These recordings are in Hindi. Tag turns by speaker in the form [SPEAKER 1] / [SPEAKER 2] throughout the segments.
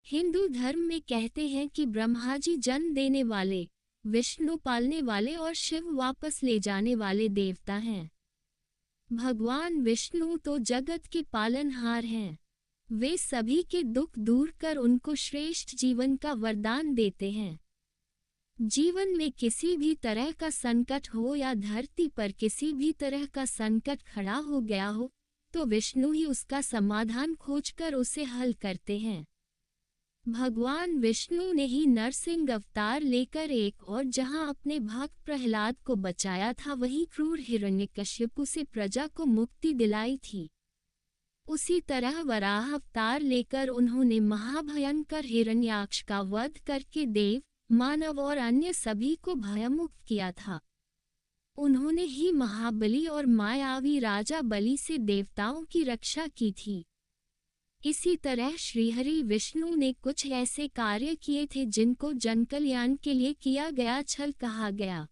[SPEAKER 1] हिंदू धर्म में कहते हैं कि ब्रह्मा जी जन्म देने वाले, विष्णु पालने वाले और शिव वापस ले जाने वाले देवता हैं। भगवान विष्णु तो जगत के पालनहार हैं। वे सभी के दुख दूर कर उनको श्रेष्ठ जीवन का वरदान देते हैं। जीवन में किसी भी तरह का संकट हो या धरती पर किसी भी तरह का संकट खड़ा हो गया हो, तो विष्णु ही उसका समाधान खोजकर उसे हल करते हैं। भगवान विष्णु ने ही नरसिंह अवतार लेकर एक और जहां अपने भक्त प्रहलाद को बचाया था, वहीं क्रूर हिरण्यकश्यपु से प्रजा को मुक्ति दिलाई थी। उसी तरह वराह अवतार लेकर उन्होंने महाभयंकर हिरण्याक्ष का वध करके देव, मानव और अन्य सभी को भयमुक्त किया था। उन्होंने ही महाबली और मायावी राजा बलि से देवताओं की रक्षा की थी। इसी तरह श्रीहरि विष्णु ने कुछ ऐसे कार्य किए थे जिनको जनकल्याण के लिए किया गया छल कहा गया।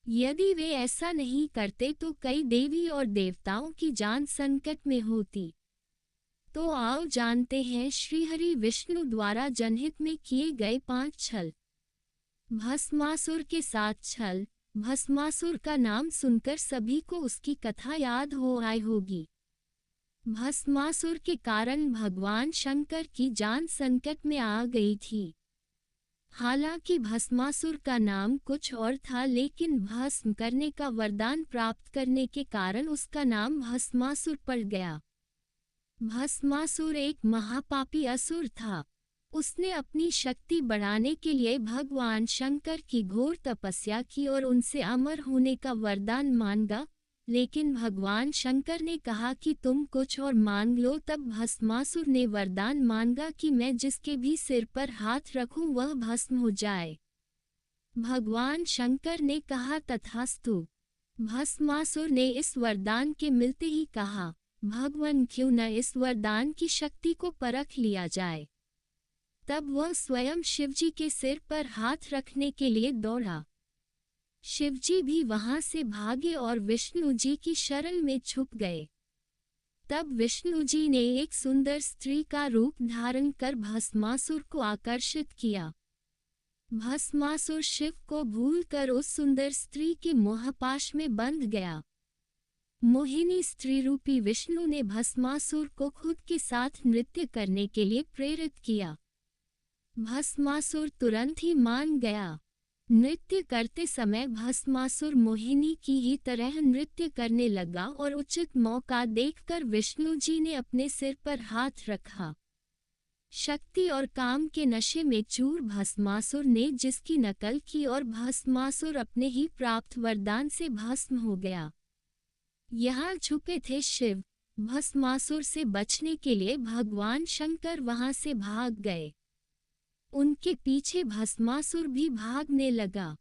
[SPEAKER 1] यदि वे ऐसा नहीं करते तो कई देवी और देवताओं की जान संकट में होती। तो आओ जानते हैं श्रीहरि विष्णु द्वारा जनहित में किए गए 5 छल। भस्मासुर के साथ छल। भस्मासुर का नाम सुनकर सभी को उसकी कथा याद हो आई होगी। भस्मासुर के कारण भगवान शंकर की जान संकट में आ गई थी। हालांकि भस्मासुर का नाम कुछ और था, लेकिन भस्म करने का वरदान प्राप्त करने के कारण उसका नाम भस्मासुर पड़ गया। भस्मासुर एक महापापी असुर था। उसने अपनी शक्ति बढ़ाने के लिए भगवान शंकर की घोर तपस्या की और उनसे अमर होने का वरदान मांगा, लेकिन भगवान शंकर ने कहा कि तुम कुछ और मांग लो। तब भस्मासुर ने वरदान मांगा कि मैं जिसके भी सिर पर हाथ रखूं वह भस्म हो जाए। भगवान शंकर ने कहा तथास्तु। भस्मासुर ने इस वरदान के मिलते ही कहा, भगवान क्यों न इस वरदान की शक्ति को परख लिया जाए। तब वह स्वयं शिवजी के सिर पर हाथ रखने के लिए दौड़ा। शिवजी भी वहां से भागे और विष्णु जी की शरण में छुप गए। तब विष्णु जी ने एक सुंदर स्त्री का रूप धारण कर भस्मासुर को आकर्षित किया। भस्मासुर शिव को भूलकर उस सुंदर स्त्री के मोहपाश में बंध गया। मोहिनी स्त्री रूपी विष्णु ने भस्मासुर को खुद के साथ नृत्य करने के लिए प्रेरित किया। भस्मासुर तुरंत ही मान गया। नृत्य करते समय भस्मासुर मोहिनी की ही तरह नृत्य करने लगा और उचित मौका देखकर विष्णु जी ने अपने सिर पर हाथ रखा। शक्ति और काम के नशे में चूर भस्मासुर ने जिसकी नकल की और भस्मासुर अपने ही प्राप्त वरदान से भस्म हो गया। यहाँ छुपे थे शिव। भस्मासुर से बचने के लिए भगवान शंकर वहां से भाग गए। उनके पीछे भस्मासुर भी भागने लगा।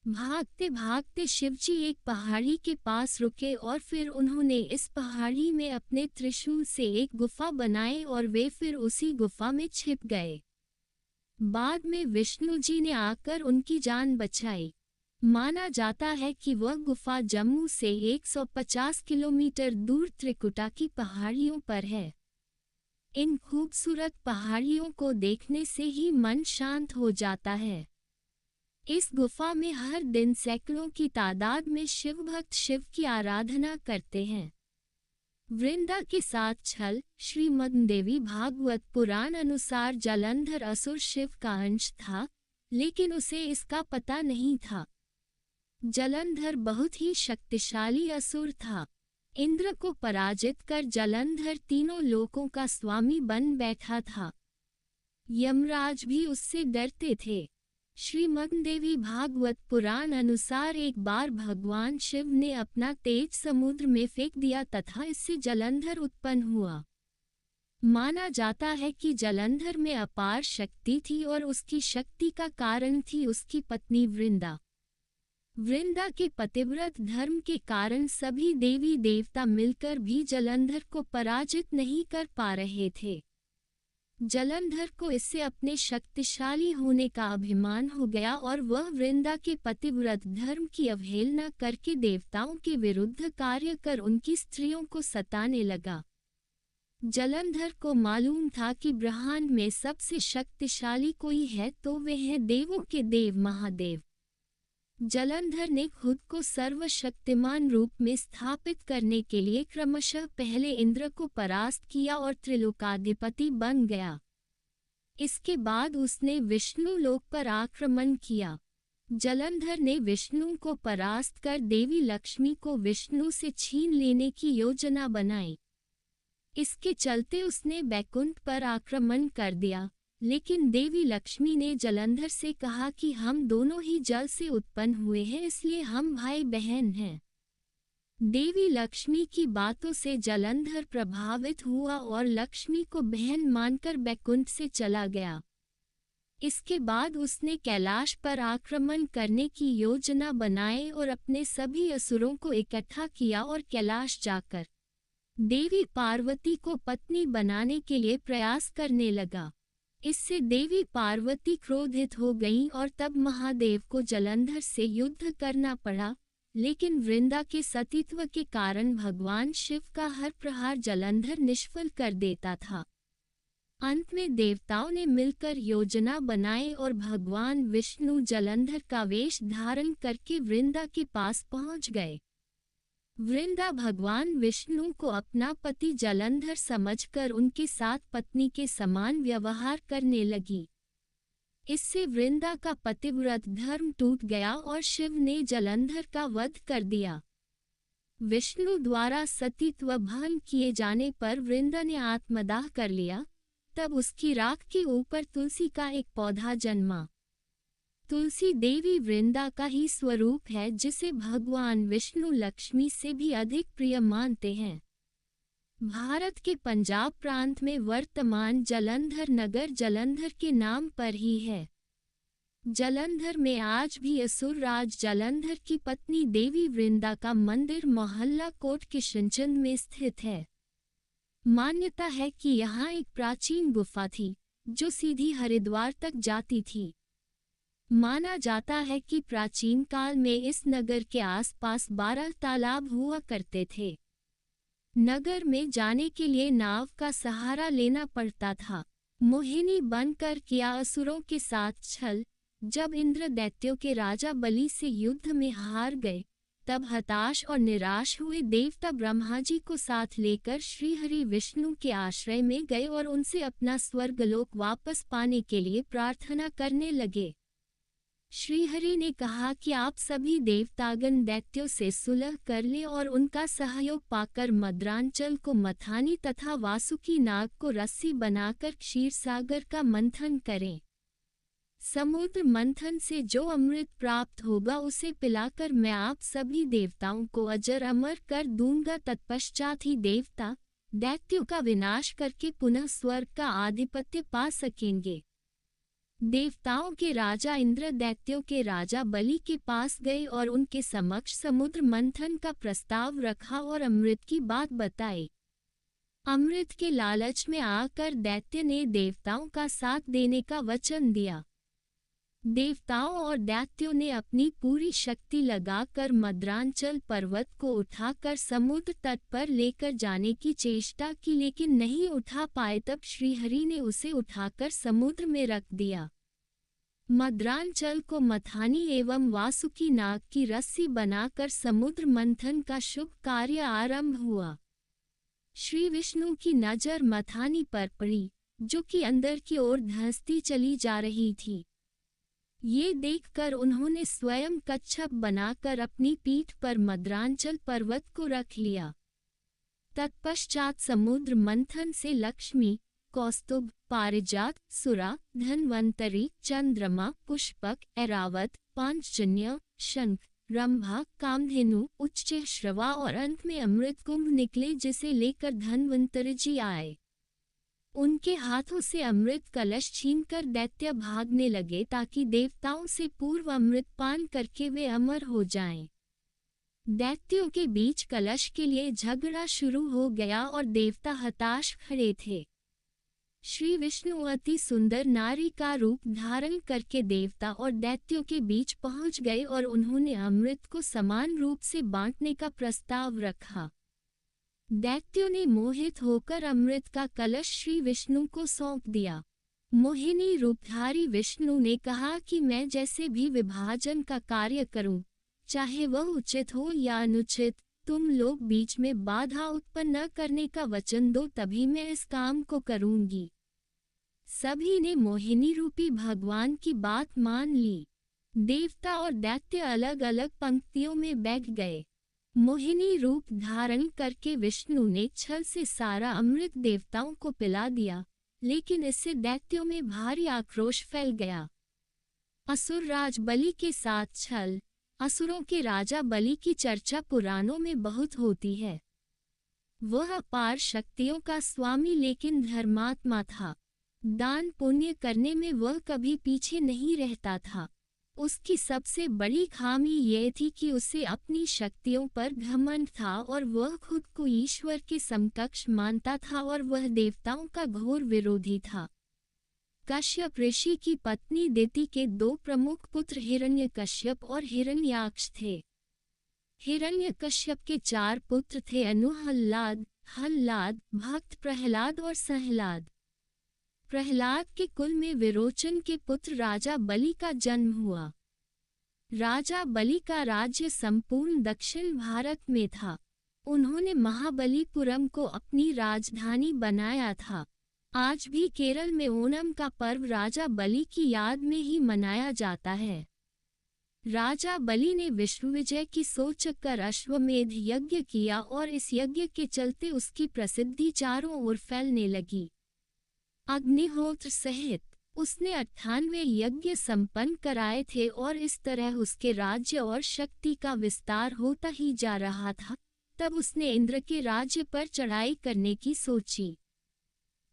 [SPEAKER 1] भागते भागते शिवजी एक पहाड़ी के पास रुके और फिर उन्होंने इस पहाड़ी में अपने त्रिशूल से एक गुफा बनाई और वे फिर उसी गुफा में छिप गए। बाद में विष्णु जी ने आकर उनकी जान बचाई। माना जाता है कि वह गुफा जम्मू से 150 किलोमीटर दूर त्रिकुटा की पहाड़ियों पर है। इन खूबसूरत पहाड़ियों को देखने से ही मन शांत हो जाता है। इस गुफा में हर दिन सैकड़ों की तादाद में शिव भक्त शिव की आराधना करते हैं। वृंदा के साथ छल। श्रीमद् देवी भागवत पुराण अनुसार जलंधर असुर शिव का अंश था, लेकिन उसे इसका पता नहीं था। जलंधर बहुत ही शक्तिशाली असुर था। इंद्र को पराजित कर जलंधर तीनों लोकों का स्वामी बन बैठा था। यमराज भी उससे डरते थे। श्रीमद् देवी भागवत पुराण अनुसार एक बार भगवान शिव ने अपना तेज समुद्र में फेंक दिया तथा इससे जलंधर उत्पन्न हुआ। माना जाता है कि जलंधर में अपार शक्ति थी और उसकी शक्ति का कारण थी उसकी पत्नी वृंदा। वृंदा के पतिव्रत धर्म के कारण सभी देवी देवता मिलकर भी जलंधर को पराजित नहीं कर पा रहे थे। जलंधर को इससे अपने शक्तिशाली होने का अभिमान हो गया और वह वृंदा के पतिव्रत धर्म की अवहेलना करके देवताओं के विरुद्ध कार्य कर उनकी स्त्रियों को सताने लगा। जलंधर को मालूम था कि ब्रह्मांड में सबसे शक्तिशाली कोई है तो वे हैं देवों के देव महादेव। जलंधर ने खुद को सर्वशक्तिमान रूप में स्थापित करने के लिए क्रमशः पहले इंद्र को परास्त किया और त्रिलोकाधिपति बन गया। इसके बाद उसने विष्णु लोक पर आक्रमण किया। जलंधर ने विष्णु को परास्त कर देवी लक्ष्मी को विष्णु से छीन लेने की योजना बनाई। इसके चलते उसने बैकुंठ पर आक्रमण कर दिया, लेकिन देवी लक्ष्मी ने जलंधर से कहा कि हम दोनों ही जल से उत्पन्न हुए हैं, इसलिए हम भाई बहन हैं। देवी लक्ष्मी की बातों से जलंधर प्रभावित हुआ और लक्ष्मी को बहन मानकर बैकुंठ से चला गया। इसके बाद उसने कैलाश पर आक्रमण करने की योजना बनाई और अपने सभी असुरों को इकट्ठा किया और कैलाश जाकर देवी पार्वती को पत्नी बनाने के लिए प्रयास करने लगा। इससे देवी पार्वती क्रोधित हो गईं और तब महादेव को जलंधर से युद्ध करना पड़ा, लेकिन वृंदा के सतीत्व के कारण भगवान शिव का हर प्रहार जलंधर निष्फल कर देता था। अंत में देवताओं ने मिलकर योजना बनाई और भगवान विष्णु जलंधर का वेश धारण करके वृंदा के पास पहुंच गए। वृंदा भगवान विष्णु को अपना पति जलंधर समझकर उनके साथ पत्नी के समान व्यवहार करने लगी। इससे वृंदा का पतिव्रत धर्म टूट गया और शिव ने जलंधर का वध कर दिया। विष्णु द्वारा सतीत्व भंग किए जाने पर वृंदा ने आत्मदाह कर लिया। तब उसकी राख के ऊपर तुलसी का एक पौधा जन्मा। तुलसी देवी वृंदा का ही स्वरूप है, जिसे भगवान विष्णु लक्ष्मी से भी अधिक प्रिय मानते हैं। भारत के पंजाब प्रांत में वर्तमान जलंधर नगर जलंधर के नाम पर ही है। जलंधर में आज भी असुर राज जलंधर की पत्नी देवी वृंदा का मंदिर मोहल्ला कोट किशनचंद में स्थित है। मान्यता है कि यहाँ एक प्राचीन गुफा थी जो सीधी हरिद्वार तक जाती थी। माना जाता है कि प्राचीन काल में इस नगर के आसपास 12 तालाब हुआ करते थे। नगर में जाने के लिए नाव का सहारा लेना पड़ता था। मोहिनी बनकर किया असुरों के साथ छल। जब इंद्र दैत्यों के राजा बलि से युद्ध में हार गए, तब हताश और निराश हुए देवता ब्रह्मा जी को साथ लेकर श्रीहरि विष्णु के आश्रय में गए और उनसे अपना स्वर्गलोक वापस पाने के लिए प्रार्थना करने लगे। श्रीहरि ने कहा कि आप सभी देवतागण दैत्यों से सुलह कर लें और उनका सहयोग पाकर मद्रांचल को मथानी तथा वासुकी नाग को रस्सी बनाकर क्षीरसागर का मंथन करें। समुद्र मंथन से जो अमृत प्राप्त होगा उसे पिलाकर मैं आप सभी देवताओं को अजर अमर कर दूंगा। तत्पश्चात ही देवता दैत्यों का विनाश करके पुनः स्वर्ग का आधिपत्य पा सकेंगे। देवताओं के राजा इंद्र दैत्यों के राजा बलि के पास गए और उनके समक्ष समुद्र मंथन का प्रस्ताव रखा और अमृत की बात बताई। अमृत के लालच में आकर दैत्य ने देवताओं का साथ देने का वचन दिया। देवताओं और दैत्यों ने अपनी पूरी शक्ति लगाकर मद्रांचल पर्वत को उठाकर समुद्र तट पर लेकर जाने की चेष्टा की, लेकिन नहीं उठा पाए। तब श्रीहरि ने उसे उठाकर समुद्र में रख दिया। मद्रांचल को मथानी एवं वासुकी नाग की रस्सी बनाकर समुद्र मंथन का शुभ कार्य आरंभ हुआ। श्री विष्णु की नजर मथानी पर पड़ी, जो कि अंदर की ओर धंसती चली जा रही थी। ये देखकर उन्होंने स्वयं कच्छप बनाकर अपनी पीठ पर मद्रांचल पर्वत को रख लिया। तत्पश्चात समुद्र मंथन से लक्ष्मी, कौस्तुभ, पारिजात, सुरा, धन्वंतरी, चंद्रमा, पुष्पक, ऐरावत, पांचजन्य, शंख, रंभा, कामधेनु, उच्चैःश्रवा और अंत में अमृत कुंभ निकले, जिसे लेकर धन्वंतरी जी आए। उनके हाथों से अमृत कलश छीनकर दैत्य भागने लगे ताकि देवताओं से पूर्व अमृत पान करके वे अमर हो जाएं। दैत्यों के बीच कलश के लिए झगड़ा शुरू हो गया और देवता हताश खड़े थे। श्री विष्णु अति सुंदर नारी का रूप धारण करके देवता और दैत्यों के बीच पहुंच गए और उन्होंने अमृत को समान रूप से बांटने का प्रस्ताव रखा। दैत्यों ने मोहित होकर अमृत का कलश श्री विष्णु को सौंप दिया। मोहिनी रूपधारी विष्णु ने कहा कि मैं जैसे भी विभाजन का कार्य करूं, चाहे वह उचित हो या अनुचित, तुम लोग बीच में बाधा उत्पन्न न करने का वचन दो, तभी मैं इस काम को करूंगी। सभी ने मोहिनी रूपी भगवान की बात मान ली। देवता और दैत्य अलग अलग पंक्तियों में बैठ गए। मोहिनी रूप धारण करके विष्णु ने छल से सारा अमृत देवताओं को पिला दिया, लेकिन इससे दैत्यों में भारी आक्रोश फैल गया। असुर राज बलि के साथ छल। असुरों के राजा बलि की चर्चा पुराणों में बहुत होती है। वह अपार शक्तियों का स्वामी लेकिन धर्मात्मा था। दान पुण्य करने में वह कभी पीछे नहीं रहता था। उसकी सबसे बड़ी खामी यह थी कि उसे अपनी शक्तियों पर घमंड था और वह खुद को ईश्वर के समकक्ष मानता था और वह देवताओं का घोर विरोधी था। कश्यप ऋषि की पत्नी दिति के दो प्रमुख पुत्र हिरण्यकश्यप और हिरण्याक्ष थे। हिरण्यकश्यप के 4 पुत्र थे, अनुहल्लाद, हल्लाद, भक्त प्रहलाद और सहलाद। प्रहलाद के कुल में विरोचन के पुत्र राजा बलि का जन्म हुआ। राजा बलि का राज्य संपूर्ण दक्षिण भारत में था। उन्होंने महाबलीपुरम को अपनी राजधानी बनाया था। आज भी केरल में ओणम का पर्व राजा बलि की याद में ही मनाया जाता है। राजा बलि ने विश्वविजय की सोच कर अश्वमेध यज्ञ किया और इस यज्ञ के चलते उसकी प्रसिद्धि चारों ओर फैलने लगी। अग्निहोत्र सहित उसने 98 यज्ञ संपन्न कराए थे और इस तरह उसके राज्य और शक्ति का विस्तार होता ही जा रहा था। तब उसने इंद्र के राज्य पर चढ़ाई करने की सोची।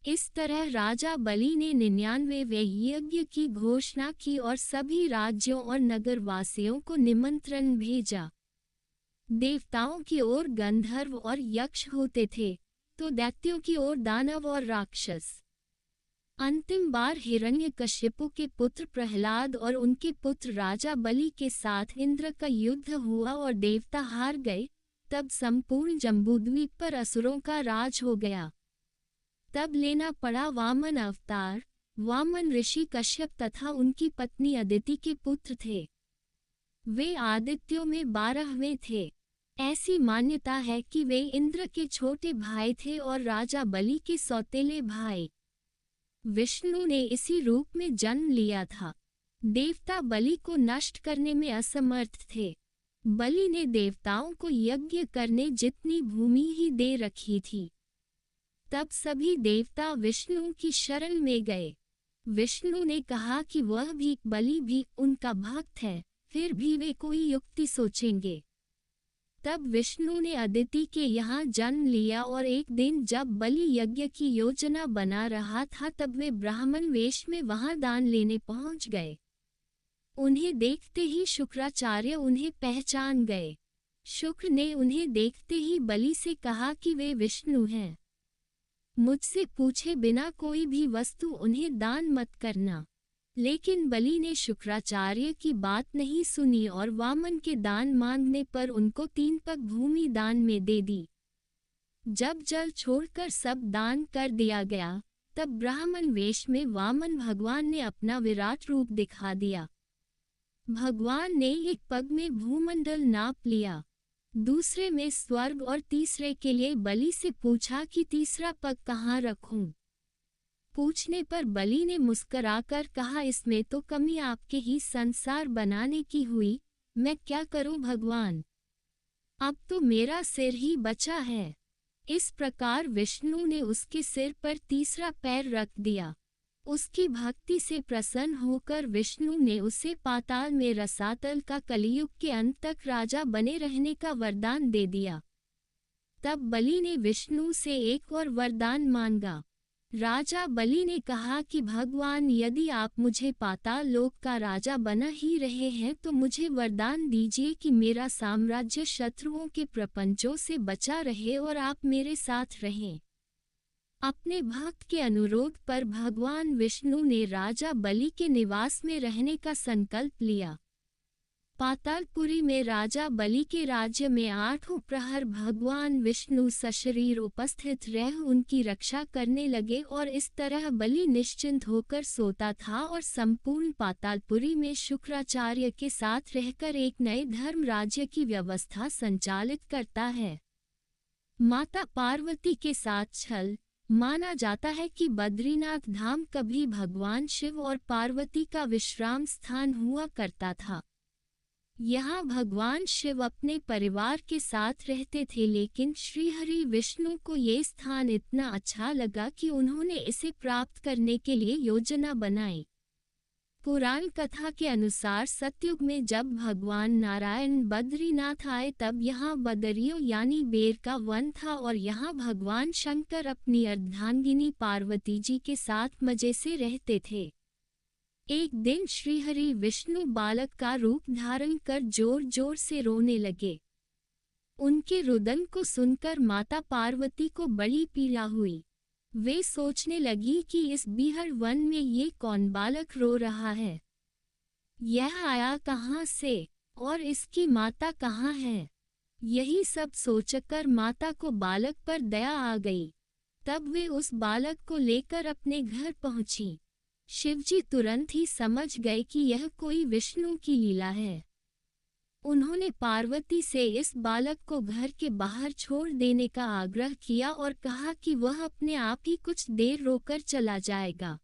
[SPEAKER 1] इस तरह राजा बलि ने 99वें यज्ञ की घोषणा की और सभी राज्यों और नगरवासियों को निमंत्रण भेजा। देवताओं की ओर गंधर्व और यक्ष होते थे, तो दैत्यों की ओर दानव और राक्षस। अंतिम बार हिरण्यकश्यपु के पुत्र प्रहलाद और उनके पुत्र राजा बलि के साथ इंद्र का युद्ध हुआ और देवता हार गए। तब संपूर्ण जम्बूद्वीप पर असुरों का राज हो गया। तब लेना पड़ा वामन अवतार। वामन ऋषि कश्यप तथा उनकी पत्नी अदिति के पुत्र थे। वे आदित्यों में 12वें थे। ऐसी मान्यता है कि वे इंद्र के छोटे भाई थे और राजा बलि के सौतेले भाई। विष्णु ने इसी रूप में जन्म लिया था। देवता बलि को नष्ट करने में असमर्थ थे। बलि ने देवताओं को यज्ञ करने जितनी भूमि ही दे रखी थी। तब सभी देवता विष्णु की शरण में गए। विष्णु ने कहा कि वह भी, बलि भी उनका भक्त है, फिर भी वे कोई युक्ति सोचेंगे। तब विष्णु ने अदिति के यहाँ जन्म लिया और एक दिन जब बलि यज्ञ की योजना बना रहा था तब वे ब्राह्मण वेश में वहां दान लेने पहुंच गए। उन्हें देखते ही शुक्राचार्य उन्हें पहचान गए। शुक्र ने उन्हें देखते ही बलि से कहा कि वे विष्णु हैं। मुझसे पूछे बिना कोई भी वस्तु उन्हें दान मत करना। लेकिन बलि ने शुक्राचार्य की बात नहीं सुनी और वामन के दान मांगने पर उनको 3 पग भूमि दान में दे दी। जब जल छोड़कर सब दान कर दिया गया, तब ब्राह्मण वेश में वामन भगवान ने अपना विराट रूप दिखा दिया। भगवान ने एक पग में भूमंडल नाप लिया, दूसरे में स्वर्ग और तीसरे के लिए बलि से पूछा कि तीसरा पग कहाँ रखूं। पूछने पर बलि ने मुस्कराकर कहा, इसमें तो कमी आपके ही संसार बनाने की हुई, मैं क्या करूं भगवान, अब तो मेरा सिर ही बचा है। इस प्रकार विष्णु ने उसके सिर पर तीसरा पैर रख दिया। उसकी भक्ति से प्रसन्न होकर विष्णु ने उसे पाताल में रसातल का कलियुग के अंत तक राजा बने रहने का वरदान दे दिया। तब बलि ने विष्णु से एक और वरदान मांगा। राजा बलि ने कहा कि भगवान, यदि आप मुझे पाताल लोक का राजा बना ही रहे हैं तो मुझे वरदान दीजिए कि मेरा साम्राज्य शत्रुओं के प्रपंचों से बचा रहे और आप मेरे साथ रहें। अपने भक्त के अनुरोध पर भगवान विष्णु ने राजा बलि के निवास में रहने का संकल्प लिया। पातालपुरी में राजा बलि के राज्य में 8 प्रहर भगवान विष्णु सशरीर उपस्थित रह उनकी रक्षा करने लगे और इस तरह बलि निश्चिंत होकर सोता था और संपूर्ण पातालपुरी में शुक्राचार्य के साथ रहकर एक नए धर्म राज्य की व्यवस्था संचालित करता है। माता पार्वती के साथ छल। माना जाता है कि बद्रीनाथ धाम कभी भगवान शिव और पार्वती का विश्राम स्थान हुआ करता था। यहाँ भगवान शिव अपने परिवार के साथ रहते थे, लेकिन श्रीहरि विष्णु को ये स्थान इतना अच्छा लगा कि उन्होंने इसे प्राप्त करने के लिए योजना बनाई। पुराण कथा के अनुसार सतयुग में जब भगवान नारायण बद्रीनाथ आए तब यहाँ बदरियों यानी बेर का वन था और यहाँ भगवान शंकर अपनी अर्धांगिनी पार्वती जी के साथ मजे से रहते थे। एक दिन श्रीहरि विष्णु बालक का रूप धारण कर जोर जोर से रोने लगे। उनके रुदन को सुनकर माता पार्वती को बड़ी पीड़ा हुई। वे सोचने लगी कि इस बीहड़ वन में ये कौन बालक रो रहा है, यह आया कहाँ से और इसकी माता कहाँ है। यही सब सोचकर माता को बालक पर दया आ गई। तब वे उस बालक को लेकर अपने घर पहुंची। शिवजी तुरंत ही समझ गए कि यह कोई विष्णु की लीला है। उन्होंने पार्वती से इस बालक को घर के बाहर छोड़ देने का आग्रह किया और कहा कि वह अपने आप ही कुछ देर रोकर चला जाएगा।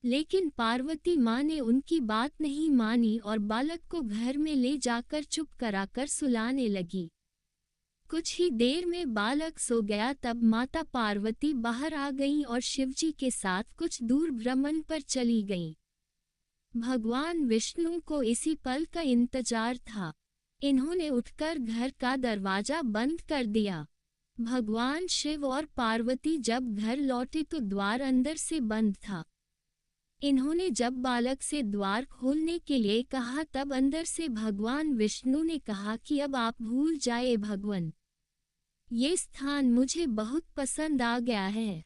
[SPEAKER 1] लेकिन पार्वती माँ ने उनकी बात नहीं मानी और बालक को घर में ले जाकर चुप कराकर सुलाने लगी। कुछ ही देर में बालक सो गया। तब माता पार्वती बाहर आ गईं और शिवजी के साथ कुछ दूर भ्रमण पर चली गईं। भगवान विष्णु को इसी पल का इंतजार था। इन्होंने उठकर घर का दरवाजा बंद कर दिया। भगवान शिव और पार्वती जब घर लौटे तो द्वार अंदर से बंद था। इन्होंने जब बालक से द्वार खोलने के लिए कहा तब अंदर से भगवान विष्णु ने कहा कि अब आप भूल जाए भगवान, ये स्थान मुझे बहुत पसंद आ गया है,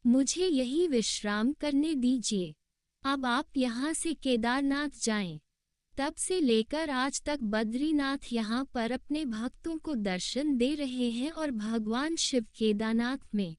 [SPEAKER 1] मुझे यही विश्राम करने दीजिए। अब आप यहाँ से केदारनाथ जाएं। तब से लेकर आज तक बद्रीनाथ यहाँ पर अपने भक्तों को दर्शन दे रहे हैं और भगवान शिव केदारनाथ में